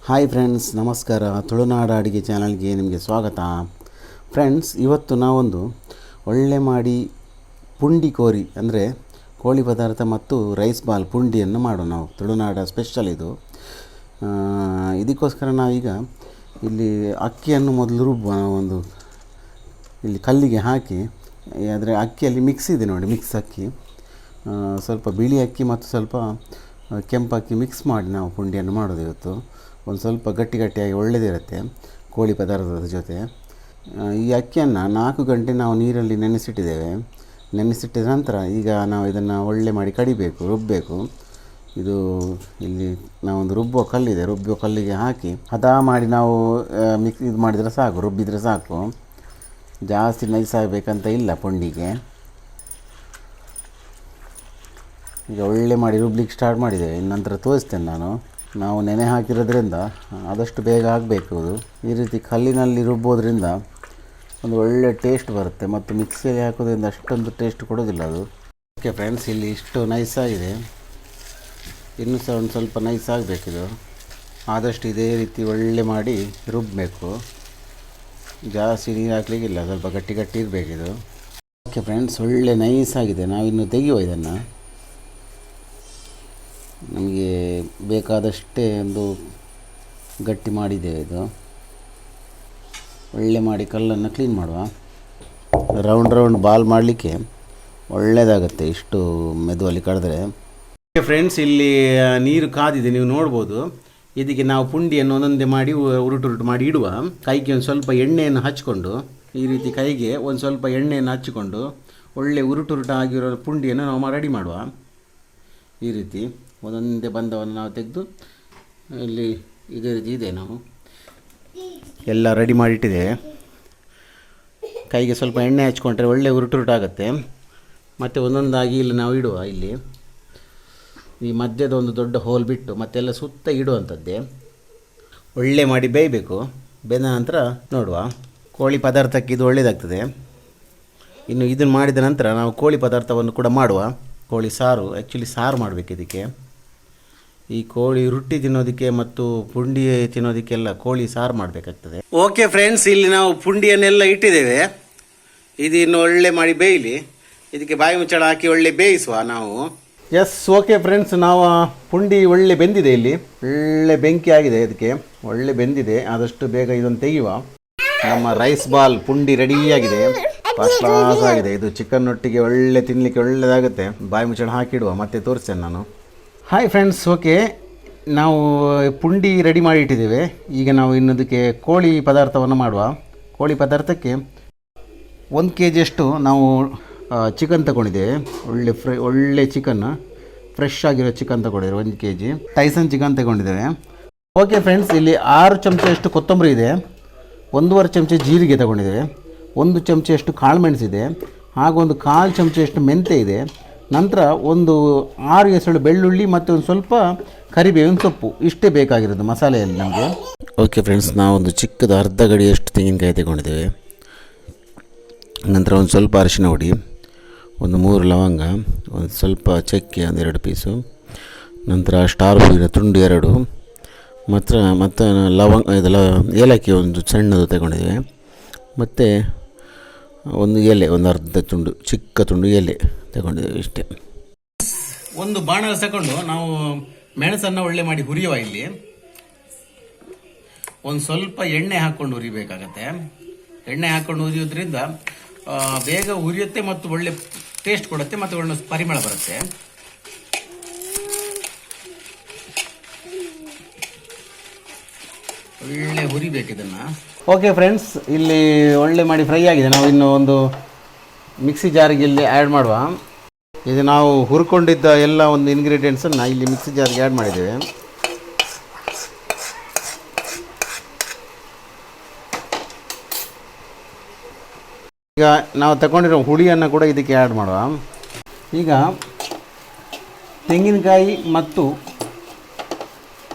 Hi friends, ನಮಸ್ಕಾರ. ತುಳುನಾಡ ಅಡುಗೆ ಚಾನಲ್ಗೆ ನಿಮಗೆ ಸ್ವಾಗತ. ಫ್ರೆಂಡ್ಸ್, ಇವತ್ತು ನಾವೊಂದು ಒಳ್ಳೆ ಮಾಡಿ ಪುಂಡಿ ಕೋರಿ ಅಂದರೆ ಕೋಳಿ ಪದಾರ್ಥ ಮತ್ತು ರೈಸ್ ಬಾಲ್ ಪುಂಡಿಯನ್ನು ಮಾಡೋಣ. ನಾವು ತುಳುನಾಡ ಸ್ಪೆಷಲ್ ಇದು. ಇದಕ್ಕೋಸ್ಕರ ನಾವೀಗ ಇಲ್ಲಿ ಅಕ್ಕಿಯನ್ನು ಮೊದಲು ರುಬ್ಬುವ. ಒಂದು ಇಲ್ಲಿ ಕಲ್ಲಿಗೆ ಹಾಕಿ, ಆದರೆ ಅಕ್ಕಿಯಲ್ಲಿ ಮಿಕ್ಸ್ ಇದೆ ನೋಡಿ, ಮಿಕ್ಸ್ ಅಕ್ಕಿ, ಸ್ವಲ್ಪ ಬಿಳಿ ಅಕ್ಕಿ ಮತ್ತು ಸ್ವಲ್ಪ ಕೆಂಪು ಅಕ್ಕಿ ಮಿಕ್ಸ್ ಮಾಡಿ ನಾವು ಪುಂಡಿಯನ್ನು ಮಾಡೋದು ಇವತ್ತು. ಒಂದು ಸ್ವಲ್ಪ ಗಟ್ಟಿಯಾಗಿ ಒಳ್ಳೆಯದಿರುತ್ತೆ ಕೋಳಿ ಪದಾರ್ಥದ ಜೊತೆ. ಈ ಅಕ್ಕಿಯನ್ನು 4 ಗಂಟೆ ನಾವು ನೀರಲ್ಲಿ ನೆನೆಸಿಟ್ಟಿದ್ದೇವೆ. ನೆನೆಸಿಟ್ಟಿದ ನಂತರ ಈಗ ನಾವು ಇದನ್ನು ಒಳ್ಳೆ ಮಾಡಿ ಕಡಿಬೇಕು, ರುಬ್ಬಬೇಕು. ಇದು ಇಲ್ಲಿ ನಾವೊಂದು ರುಬ್ಬುವ ಕಲ್ಲಿದೆ, ರುಬ್ಬುವ ಕಲ್ಲಿಗೆ ಹಾಕಿ ಹದ ಮಾಡಿ ನಾವು ಇದು ಮಾಡಿದರೆ ಸಾಕು, ರುಬ್ಬಿದರೆ ಸಾಕು. ಜಾಸ್ತಿ ನೈಸ್ ಆಗಬೇಕಂತ ಇಲ್ಲ ಪುಂಡಿಗೆ. ಈಗ ಒಳ್ಳೆ ಮಾಡಿ ರುಬ್ಲಿಕ್ಕೆ ಸ್ಟಾರ್ಟ್ ಮಾಡಿದ್ದೇವೆ. ಇನ್ನೊಂಥರ ತೋರಿಸ್ತೇನೆ ನಾನು. ನಾವು ನೆನೆ ಹಾಕಿರೋದ್ರಿಂದ ಆದಷ್ಟು ಬೇಗ ಆಗಬೇಕು. ಅದು ಈ ರೀತಿ ಕಲ್ಲಿನಲ್ಲಿ ರುಬ್ಬೋದ್ರಿಂದ ಒಂದು ಒಳ್ಳೆ ಟೇಸ್ಟ್ ಬರುತ್ತೆ, ಮತ್ತು ಮಿಕ್ಸಿಯಲ್ಲಿ ಹಾಕೋದ್ರಿಂದ ಅಷ್ಟೊಂದು ಟೇಸ್ಟ್ ಕೊಡೋದಿಲ್ಲ ಅದು. ಓಕೆ ಫ್ರೆಂಡ್ಸ್, ಇಲ್ಲಿ ಇಷ್ಟು ನೈಸ್ ಆಗಿದೆ. ಇನ್ನೂ ಸಹ ಒಂದು ಸ್ವಲ್ಪ ನೈಸ್ ಆಗಬೇಕಿದು. ಆದಷ್ಟು ಇದೇ ರೀತಿ ಒಳ್ಳೆ ಮಾಡಿ ರುಬ್ಬಬೇಕು. ಜಾಸ್ತಿ ನೀರು ಹಾಕಲಿಕ್ಕಿಲ್ಲ, ಸ್ವಲ್ಪ ಗಟ್ಟಿ ಇರಬೇಕಿದು. ಓಕೆ ಫ್ರೆಂಡ್ಸ್, ಒಳ್ಳೆ ನೈಸ್ ಆಗಿದೆ. ನಾವಿನ್ನು ತೆಗೆಯುವ ಇದನ್ನು. ನಮಗೆ ಬೇಕಾದಷ್ಟೇ ಒಂದು ಗಟ್ಟಿ ಮಾಡಿದ್ದೇವೆ. ಇದು ಒಳ್ಳೆ ಮಾಡಿ ಕಲ್ಲನ್ನು ಕ್ಲೀನ್ ಮಾಡುವ. ರೌಂಡ್ ಬಾಲ್ ಮಾಡಲಿಕ್ಕೆ ಒಳ್ಳೆಯದಾಗುತ್ತೆ ಇಷ್ಟು ಮೆದುವಲ್ಲಿ ಕಡಿದ್ರೆ. ಫ್ರೆಂಡ್ಸ್, ಇಲ್ಲಿ ನೀರು ಕಾದಿದೆ, ನೀವು ನೋಡ್ಬೋದು. ಇದಕ್ಕೆ ನಾವು ಪುಂಡಿಯನ್ನು ಒಂದೊಂದೇ ಮಾಡಿ ಉರುಟು ಮಾಡಿ ಇಡುವ. ಕೈಗೆ ಒಂದು ಸ್ವಲ್ಪ ಎಣ್ಣೆಯನ್ನು ಹಚ್ಕೊಂಡು, ಈ ರೀತಿ ಕೈಗೆ ಒಂದು ಸ್ವಲ್ಪ ಎಣ್ಣೆಯನ್ನು ಹಚ್ಚಿಕೊಂಡು ಒಳ್ಳೆ ಉರುಟಾಗಿರೋ ಪುಂಡಿಯನ್ನು ನಾವು ರೆಡಿ ಮಾಡುವ. ಈ ರೀತಿ ಒಂದೊಂದೇ ಬಂದವನ್ನು ನಾವು ತೆಗೆದು ಇಲ್ಲಿ ಇದೇ ರೀತಿ ಇದೆ, ನಾವು ಎಲ್ಲ ರೆಡಿ ಮಾಡಿಟ್ಟಿದ್ದೇವೆ. ಕೈಗೆ ಸ್ವಲ್ಪ ಎಣ್ಣೆ ಹಚ್ಕೊಂಡ್ರೆ ಒಳ್ಳೆ ಉರುಟಾಗುತ್ತೆ. ಮತ್ತು ಒಂದೊಂದಾಗಿ ಇಲ್ಲಿ ನಾವು ಇಡುವ. ಇಲ್ಲಿ ಈ ಮಧ್ಯದ ಒಂದು ದೊಡ್ಡ ಹೋಲ್ ಬಿಟ್ಟು ಮತ್ತೆಲ್ಲ ಸುತ್ತ ಇಡುವಂಥದ್ದೇ. ಒಳ್ಳೆ ಮಾಡಿ ಬೇಯಬೇಕು. ಬೆಂದ ನಂತರ ನೋಡುವ. ಕೋಳಿ ಪದಾರ್ಥಕ್ಕೆ ಇದು ಒಳ್ಳೆಯದಾಗ್ತದೆ. ಇನ್ನು ಇದನ್ನು ಮಾಡಿದ ನಂತರ ನಾವು ಕೋಳಿ ಪದಾರ್ಥವನ್ನು ಕೂಡ ಮಾಡುವ. ಕೋಳಿ ಸಾರು, ಆ್ಯಕ್ಚುಲಿ ಸಾರು ಮಾಡಬೇಕು ಇದಕ್ಕೆ. ಈ ಕೋಳಿ ರೊಟ್ಟಿ ತಿನ್ನೋದಕ್ಕೆ ಮತ್ತು ಪುಂಡಿ ತಿನ್ನೋದಕ್ಕೆಲ್ಲ ಕೋಳಿ ಸಾರು ಮಾಡಬೇಕಾಗ್ತದೆ. ಓಕೆ ಫ್ರೆಂಡ್ಸ್, ಇಲ್ಲಿ ನಾವು ಪುಂಡಿಯನ್ನೆಲ್ಲ ಇಟ್ಟಿದ್ದೇವೆ. ಇದು ಇನ್ನು ಒಳ್ಳೆ ಮಾಡಿ ಬೇಯಲಿ. ಇದಕ್ಕೆ ಬಾಯಿ ಮುಚ್ಚಳ ಹಾಕಿ ಒಳ್ಳೆ ಬೇಯಿಸುವ ನಾವು. ಎಸ್, ಓಕೆ ಫ್ರೆಂಡ್ಸ್, ನಾವು ಪುಂಡಿ ಒಳ್ಳೆ ಬೆಂದಿದೆ. ಇಲ್ಲಿ ಒಳ್ಳೆ ಬೆಂಕಿ ಆಗಿದೆ, ಇದಕ್ಕೆ ಒಳ್ಳೆ ಬೆಂದಿದೆ. ಆದಷ್ಟು ಬೇಗ ಇದನ್ನು ತೆಗೆಯುವ. ನಮ್ಮ ರೈಸ್ ಬಾಲ್ ಪುಂಡಿ ರೆಡಿಯಾಗಿದೆ, ಫಸ್ಟ್ ಕ್ಲಾಸ್ ಆಗಿದೆ. ಇದು ಚಿಕನ್ ಒಟ್ಟಿಗೆ ಒಳ್ಳೆ ತಿನ್ನಲಿಕ್ಕೆ ಒಳ್ಳೆಯದಾಗುತ್ತೆ. ಬಾಯಿ ಮುಚ್ಚಳ ಹಾಕಿಡುವ, ಮತ್ತೆ ತೋರಿಸ್ತೇನೆ ನಾನು. ಹಾಯ್ ಫ್ರೆಂಡ್ಸ್, ಓಕೆ, ನಾವು ಪುಂಡಿ ರೆಡಿ ಮಾಡಿ ಇಟ್ಟಿದ್ದೇವೆ. ಈಗ ನಾವು ಇನ್ನೊಂದಕ್ಕೆ ಕೋಳಿ ಪದಾರ್ಥವನ್ನು ಮಾಡುವ. ಕೋಳಿ ಪದಾರ್ಥಕ್ಕೆ 1 kg ನಾವು ಚಿಕನ್ ತಗೊಂಡಿದ್ದೇವೆ. ಒಳ್ಳೆ ಚಿಕನ್, ಫ್ರೆಶ್ ಆಗಿರೋ ಚಿಕನ್ ತಗೊಂಡಿದ್ದೇವೆ. 1 kg ಟೈಸನ್ ಚಿಕನ್ ತಗೊಂಡಿದ್ದೇವೆ. ಓಕೆ ಫ್ರೆಂಡ್ಸ್, ಇಲ್ಲಿ 6 ಚಮಚದಷ್ಟು ಕೊತ್ತಂಬರಿ ಇದೆ, 1.5 ಚಮಚ ಜೀರಿಗೆ ತಗೊಂಡಿದ್ದೇವೆ, 1 ಚಮಚದಷ್ಟು ಕಾಳುಮೆಣಸಿದೆ, ಹಾಗೂ ಒಂದು 1/4 ಚಮಚದಷ್ಟು ಮೆಂತೆ ಇದೆ. ನಂತರ ಒಂದು 6 ಎಸಳು ಬೆಳ್ಳುಳ್ಳಿ ಮತ್ತು ಒಂದು ಸ್ವಲ್ಪ ಕರಿಬೇವಿನ ಸೊಪ್ಪು. ಇಷ್ಟೇ ಬೇಕಾಗಿರೋದು ಮಸಾಲೆಯಲ್ಲಿ ನಮಗೆ. ಓಕೆ ಫ್ರೆಂಡ್ಸ್, ನಾವೊಂದು ಚಿಕ್ಕದ ಅರ್ಧ ಗಡಿಯಷ್ಟು ತೆಂಗಿನಕಾಯಿ ತಗೊಂಡಿದ್ದೇವೆ. ನಂತರ ಒಂದು ಸ್ವಲ್ಪ ಅರಿಶಿನ ಹುಡಿ, ಒಂದು 3 ಲವಂಗ, ಒಂದು ಸ್ವಲ್ಪ ಚಕ್ಕೆ, ಒಂದು 2 ಪೀಸು. ನಂತರ ಸ್ಟಾರ್ ಹೂವಿನ ತುಂಡು 2, ಮತ್ತು ಲವಂಗ ಇದೆಲ್ಲ ಏಲಕ್ಕಿ ಒಂದು ಸಣ್ಣದು ತಗೊಂಡಿದ್ದೇವೆ. ಮತ್ತು ಒಂದು ಎಲೆ, ಒಂದು ಅರ್ಧ ತುಂಡು, ಚಿಕ್ಕ ತುಂಡು ಎಲೆ ತಗೊಂಡಿದ್ದೇವೆ. ಇಷ್ಟೇ. ಒಂದು ಬಾಣಲ ತಗೊಂಡು ನಾವು ಮೆಣಸನ್ನು ಒಳ್ಳೆ ಮಾಡಿ ಹುರಿಯುವ. ಇಲ್ಲಿ ಒಂದು ಸ್ವಲ್ಪ ಎಣ್ಣೆ ಹಾಕ್ಕೊಂಡು ಹುರಿಬೇಕಾಗತ್ತೆ. ಎಣ್ಣೆ ಹಾಕ್ಕೊಂಡು ಹುರಿಯೋದ್ರಿಂದ ಬೇಗ ಹುರಿಯುತ್ತೆ ಮತ್ತು ಒಳ್ಳೆ ಟೇಸ್ಟ್ ಕೊಡುತ್ತೆ ಮತ್ತು ಒಳ್ಳೆ ಪರಿಮಳ ಬರುತ್ತೆ. ಒಳ್ಳೆ ಹುರಿಬೇಕು ಇದನ್ನು. ಓಕೆ ಫ್ರೆಂಡ್ಸ್, ಇಲ್ಲಿ ಒಳ್ಳೆ ಮಾಡಿ ಫ್ರೈ ಆಗಿದೆ. ನಾವು ಇನ್ನು ಒಂದು ಮಿಕ್ಸಿ ಜಾರಿಗೆ ಇಲ್ಲಿ ಆ್ಯಡ್ ಮಾಡುವ. ಇದು ನಾವು ಹುರ್ಕೊಂಡಿದ್ದ ಎಲ್ಲ ಒಂದು ಇಂಗ್ರೀಡಿಯೆಂಟ್ಸನ್ನು ಇಲ್ಲಿ ಮಿಕ್ಸಿ ಜಾರಿಗೆ ಆ್ಯಡ್ ಮಾಡಿದ್ದೇವೆ. ಈಗ ನಾವು ತಗೊಂಡಿರೋ ಹುಳಿಯನ್ನು ಕೂಡ ಇದಕ್ಕೆ ಆ್ಯಡ್ ಮಾಡುವ. ಈಗ ತೆಂಗಿನಕಾಯಿ ಮತ್ತು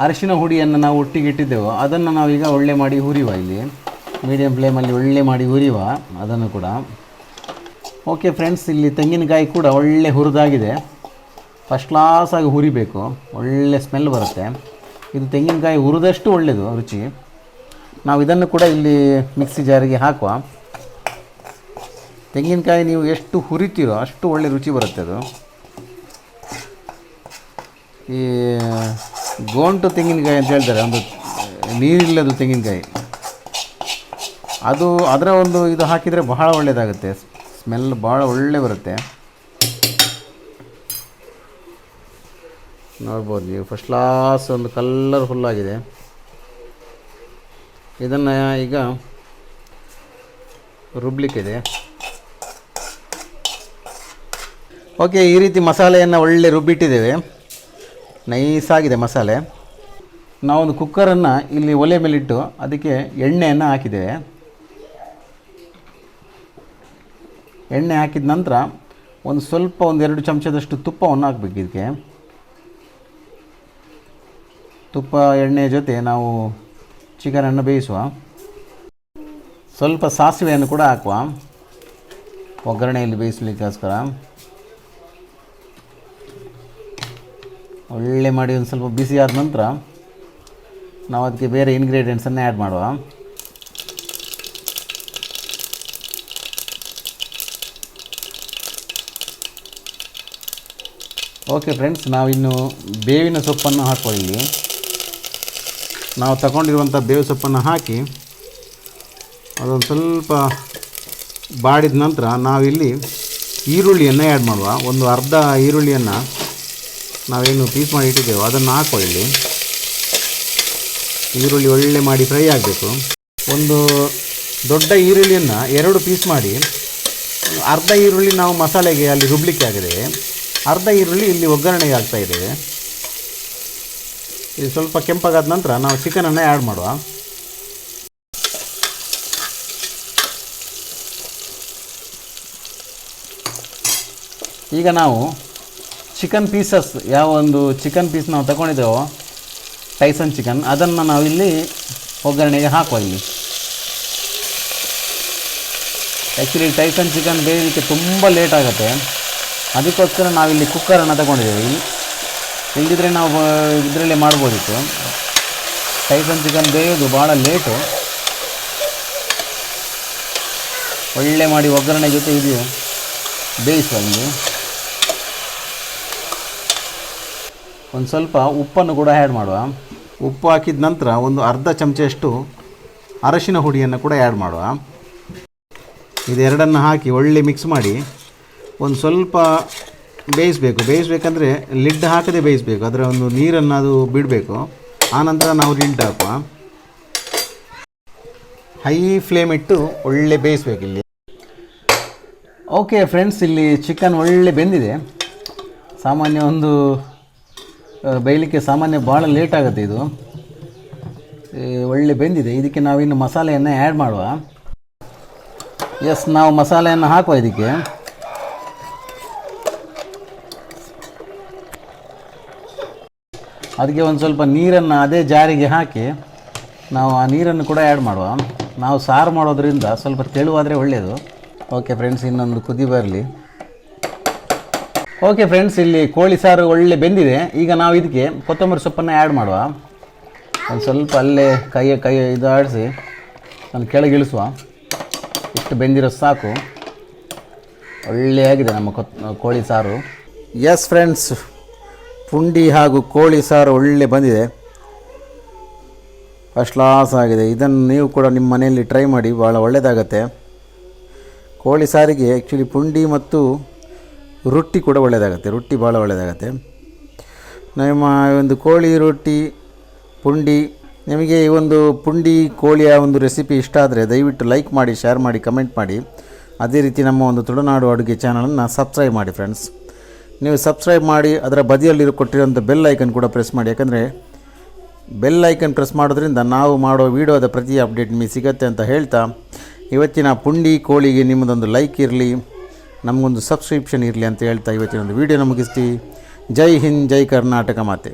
ಅರಿಶಿನ ಹುಡಿಯನ್ನು ನಾವು ಒಟ್ಟಿಗೆ ಇಟ್ಟಿದ್ದೆವು, ಅದನ್ನು ನಾವೀಗ ಒಳ್ಳೆ ಮಾಡಿ ಹುರಿಯುವ. ಇಲ್ಲಿ ಮೀಡಿಯಮ್ ಫ್ಲೇಮಲ್ಲಿ ಒಳ್ಳೆ ಮಾಡಿ ಹುರಿಯುವ ಅದನ್ನು ಕೂಡ. ಓಕೆ ಫ್ರೆಂಡ್ಸ್, ಇಲ್ಲಿ ತೆಂಗಿನಕಾಯಿ ಕೂಡ ಒಳ್ಳೆ ಹುರಿದಾಗಿದೆ. ಫಸ್ಟ್ ಕ್ಲಾಸಾಗಿ ಹುರಿಬೇಕು, ಒಳ್ಳೆ ಸ್ಮೆಲ್ ಬರುತ್ತೆ. ಇದು ತೆಂಗಿನಕಾಯಿ ಹುರಿದಷ್ಟು ಒಳ್ಳೆಯದು ರುಚಿ. ನಾವು ಇದನ್ನು ಕೂಡ ಇಲ್ಲಿ ಮಿಕ್ಸಿ ಜಾರಿಗೆ ಹಾಕುವ. ತೆಂಗಿನಕಾಯಿ ನೀವು ಎಷ್ಟು ಹುರಿತೀರೋ ಅಷ್ಟು ಒಳ್ಳೆ ರುಚಿ ಬರುತ್ತೆ. ಅದು ಈ ಗೋಂಟು ತೆಂಗಿನಕಾಯಿ ಅಂತ ಹೇಳ್ತಾರೆ, ಒಂದು ನೀರಿಲ್ಲದು ತೆಂಗಿನಕಾಯಿ, ಅದರ ಒಂದು ಇದು ಹಾಕಿದರೆ ಬಹಳ ಒಳ್ಳೆಯದಾಗುತ್ತೆ. ಸ್ಮೆಲ್ ಭಾಳ ಒಳ್ಳೆ ಬರುತ್ತೆ. ನೋಡ್ಬೋದು ನೀವು, ಫಸ್ಟ್ ಕ್ಲಾಸ್ ಒಂದು ಕಲರ್ಫುಲ್ಲಾಗಿದೆ. ಇದನ್ನು ಈಗ ರುಬ್ಲಿಕ್ಕಿದೆ. ಓಕೆ, ಈ ರೀತಿ ಮಸಾಲೆಯನ್ನು ಒಳ್ಳೆ ರುಬ್ಬಿಟ್ಟಿದ್ದೇವೆ. ನೈಸಾಗಿದೆ ಮಸಾಲೆ. ನಾವೊಂದು ಕುಕ್ಕರನ್ನು ಇಲ್ಲಿ ಒಲೆ ಮೇಲಿಟ್ಟು ಅದಕ್ಕೆ ಎಣ್ಣೆಯನ್ನು ಹಾಕಿದ್ದೇವೆ. ಎಣ್ಣೆ ಹಾಕಿದ ನಂತರ ಒಂದು 2 ಚಮಚದಷ್ಟು ತುಪ್ಪವನ್ನು ಹಾಕಬೇಕು. ಇದಕ್ಕೆ ತುಪ್ಪ ಎಣ್ಣೆಯ ಜೊತೆ ನಾವು ಚಿಕನನ್ನು ಬೇಯಿಸುವ. ಸ್ವಲ್ಪ ಸಾಸಿವೆಯನ್ನು ಕೂಡ ಹಾಕುವ ಒಗ್ಗರಣೆಯಲ್ಲಿ ಬೇಯಿಸಲಿಕ್ಕೋಸ್ಕರ. ಒಳ್ಳೆ ಮಾಡಿ ಒಂದು ಸ್ವಲ್ಪ ಬಿಸಿ ಆದ ನಂತರ ನಾವು ಅದಕ್ಕೆ ಬೇರೆ ಇಂಗ್ರೀಡಿಯೆಂಟ್ಸನ್ನು ಆ್ಯಡ್ ಮಾಡುವ. ಓಕೆ ಫ್ರೆಂಡ್ಸ್, ನಾವಿನ್ನು ಬೇವಿನ ಸೊಪ್ಪನ್ನು ಹಾಕುವ. ಇಲ್ಲಿ ನಾವು ತಗೊಂಡಿರುವಂಥ ಬೇವು ಸೊಪ್ಪನ್ನು ಹಾಕಿ ಅದೊಂದು ಸ್ವಲ್ಪ ಬಾಡಿದ ನಂತರ ನಾವಿಲ್ಲಿ ಈರುಳ್ಳಿಯನ್ನು ಆ್ಯಡ್ ಮಾಡುವ. ಒಂದು ಅರ್ಧ ಈರುಳ್ಳಿಯನ್ನು ನಾವೇನು ಪೀಸ್ ಮಾಡಿ ಇಟ್ಟಿದ್ದೇವೆ ಅದನ್ನು ಹಾಕುವ. ಇಲ್ಲಿ ಈರುಳ್ಳಿ ಒಳ್ಳೆ ಮಾಡಿ ಫ್ರೈ ಆಗಬೇಕು. ಒಂದು ದೊಡ್ಡ ಈರುಳ್ಳಿಯನ್ನು 2 ಪೀಸ್ ಮಾಡಿ, ಅರ್ಧ ಈರುಳ್ಳಿ ನಾವು ಮಸಾಲೆಗೆ ಅಲ್ಲಿ ರುಬ್ಲಿಕ್ಕೆ ಆಗಿದ್ದೇವೆ, ಅರ್ಧ ಈರುಳ್ಳಿ ಇಲ್ಲಿ ಒಗ್ಗರಣೆಗೆ ಹಾಕ್ತಾಯಿದ್ದೇವೆ. ಇದು ಸ್ವಲ್ಪ ಕೆಂಪಾಗಾದ ನಂತರ ನಾವು ಚಿಕನನ್ನು ಆ್ಯಡ್ ಮಾಡುವ. ಈಗ ನಾವು ಚಿಕನ್ ಪೀಸಸ್, ಯಾವ ಒಂದು ಚಿಕನ್ ಪೀಸ್ ನಾವು ತಗೊಂಡಿದ್ದೇವೋ ಟೈಸನ್ ಚಿಕನ್, ಅದನ್ನು ನಾವಿಲ್ಲಿ ಒಗ್ಗರಣೆಗೆ ಹಾಕುವ. ಇಲ್ಲಿ ಆ್ಯಕ್ಚುಲಿ ಟೈಸನ್ ಚಿಕನ್ ಬೇಯಲಿಕ್ಕೆ ತುಂಬ ಲೇಟ್ ಆಗುತ್ತೆ, ಅದಕ್ಕೋಸ್ಕರ ನಾವಿಲ್ಲಿ ಕುಕ್ಕರನ್ನು ತಗೊಂಡಿದ್ದೇವೆ. ಇಲ್ಲದಿದ್ದರೆ ನಾವು ಇದರಲ್ಲೇ ಮಾಡ್ಬೋದಿತ್ತು. ಟೈಸನ್ ಚಿಕನ್ ಬೇಯೋದು ಭಾಳ ಲೇಟು. ಒಳ್ಳೆ ಮಾಡಿ ಒಗ್ಗರಣೆ ಜೊತೆ ಇದು ಬೇಯಿಸುವ. ಇಲ್ಲಿ ಒಂದು ಸ್ವಲ್ಪ ಉಪ್ಪನ್ನು ಕೂಡ ಆ್ಯಡ್ ಮಾಡುವ. ಉಪ್ಪು ಹಾಕಿದ ನಂತರ ಒಂದು ಅರ್ಧ ಚಮಚಷ್ಟು ಅರಶಿನ ಹುಡಿಯನ್ನು ಕೂಡ ಆ್ಯಡ್ ಮಾಡುವ. ಇದೆರಡನ್ನು ಹಾಕಿ ಒಳ್ಳೆ ಮಿಕ್ಸ್ ಮಾಡಿ ಒಂದು ಸ್ವಲ್ಪ ಬೇಯಿಸಬೇಕಂದ್ರೆ ಲಿಡ್ ಹಾಕದೆ ಬೇಯಿಸಬೇಕು. ಅದರ ಒಂದು ನೀರನ್ನು ಅದು ಬಿಡಬೇಕು. ಆನಂತರ ನಾವು ಲಿಡ್ ಹಾಕುವ. ಹೈ ಫ್ಲೇಮ್ ಇಟ್ಟು ಒಳ್ಳೆ ಬೇಯಿಸಬೇಕು ಇಲ್ಲಿ. ಓಕೆ ಫ್ರೆಂಡ್ಸ್, ಇಲ್ಲಿ ಚಿಕನ್ ಒಳ್ಳೆ ಬೆಂದಿದೆ. ಸಾಮಾನ್ಯ ಒಂದು ಬೇಯಲಿಕ್ಕೆ ಭಾಳ ಲೇಟ್ ಆಗುತ್ತೆ. ಇದು ಒಳ್ಳೆ ಬೆಂದಿದೆ. ಇದಕ್ಕೆ ನಾವಿನ್ನು ಮಸಾಲೆಯನ್ನು ಆ್ಯಡ್ ಮಾಡುವ. ನಾವು ಮಸಾಲೆಯನ್ನು ಹಾಕುವ. ಇದಕ್ಕೆ ಅದಕ್ಕೆ ಒಂದು ಸ್ವಲ್ಪ ನೀರನ್ನು ಅದೇ ಜಾರಿಗೆ ಹಾಕಿ ನಾವು ಆ ನೀರನ್ನು ಕೂಡ ಆ್ಯಡ್ ಮಾಡುವ. ನಾವು ಸಾರು ಮಾಡೋದ್ರಿಂದ ಸ್ವಲ್ಪ ತೆಳುವಾದರೆ ಒಳ್ಳೆಯದು. ಓಕೆ ಫ್ರೆಂಡ್ಸ್, ಇನ್ನೊಂದು ಕುದಿ ಬರಲಿ. ಓಕೆ ಫ್ರೆಂಡ್ಸ್, ಇಲ್ಲಿ ಕೋಳಿ ಸಾರು ಒಳ್ಳೆ ಬೆಂದಿದೆ. ಈಗ ನಾವು ಇದಕ್ಕೆ ಕೊತ್ತಂಬರಿ ಸೊಪ್ಪನ್ನು ಆ್ಯಡ್ ಮಾಡುವ. ಒಂದು ಸ್ವಲ್ಪ ಅಲ್ಲೇ ಕೈ ಇದು ಆಡಿಸಿ ನಾನು ಕೆಳಗಿಳಿಸುವ. ಇಷ್ಟು ಬೆಂದಿರೋ ಸಾಕು. ಒಳ್ಳೆಯಾಗಿದೆ ನಮ್ಮ ಕೋಳಿ ಸಾರು. ಎಸ್ ಫ್ರೆಂಡ್ಸ್, ಪುಂಡಿ ಹಾಗೂ ಕೋಳಿ ಸಾರು ಒಳ್ಳೆ ಬಂದಿದೆ. ಫಸ್ಟ್ ಕ್ಲಾಸ್ ಆಗಿದೆ. ಇದನ್ನು ನೀವು ಕೂಡ ನಿಮ್ಮ ಮನೆಯಲ್ಲಿ ಟ್ರೈ ಮಾಡಿ, ಭಾಳ ಒಳ್ಳೆಯದಾಗತ್ತೆ. ಕೋಳಿ ಸಾರಿಗೆ ಆ್ಯಕ್ಚುಲಿ ಪುಂಡಿ ಮತ್ತು ರೊಟ್ಟಿ ಕೂಡ ಒಳ್ಳೆಯದಾಗತ್ತೆ. ರೊಟ್ಟಿ ಭಾಳ ಒಳ್ಳೆಯದಾಗತ್ತೆ. ನಮ್ಮ ಒಂದು ಕೋಳಿ ರೊಟ್ಟಿ ಪುಂಡಿ, ನಿಮಗೆ ಈ ಒಂದು ಪುಂಡಿ ಕೋಳಿಯ ಒಂದು ರೆಸಿಪಿ ಇಷ್ಟ ಆದರೆ ದಯವಿಟ್ಟು ಲೈಕ್ ಮಾಡಿ, ಶೇರ್ ಮಾಡಿ, ಕಮೆಂಟ್ ಮಾಡಿ. ಅದೇ ರೀತಿ ನಮ್ಮ ಒಂದು ತುಳುನಾಡು ಅಡುಗೆ ಚಾನಲನ್ನು ಸಬ್ಸ್ಕ್ರೈಬ್ ಮಾಡಿ ಫ್ರೆಂಡ್ಸ್. ನೀವು ಸಬ್ಸ್ಕ್ರೈಬ್ ಮಾಡಿ ಅದರ ಬದಿಯಲ್ಲಿ ಕೊಟ್ಟಿರೋಂಥ ಬೆಲ್ ಐಕನ್ ಕೂಡ ಪ್ರೆಸ್ ಮಾಡಿ. ಯಾಕಂದರೆ ಬೆಲ್ ಐಕನ್ ಪ್ರೆಸ್ ಮಾಡೋದ್ರಿಂದ ನಾವು ಮಾಡೋ ವೀಡಿಯೋದ ಪ್ರತಿ ಅಪ್ಡೇಟ್ ನಿಮಗೆ ಸಿಗುತ್ತೆ ಅಂತ ಹೇಳ್ತಾ, ಇವತ್ತಿನ ಪುಂಡಿ ಕೋಳಿಗೆ ನಿಮ್ಮದೊಂದು ಲೈಕ್ ಇರಲಿ, ನಮಗೊಂದು ಸಬ್ಸ್ಕ್ರಿಪ್ಷನ್ ಇರಲಿ ಅಂತ ಹೇಳ್ತಾ ಇವತ್ತಿನ ಒಂದು ವೀಡಿಯೋನ ಮುಗಿಸ್ತೀವಿ. ಜೈ ಹಿಂದ್, ಜೈ ಕರ್ನಾಟಕ ಮಾತೆ.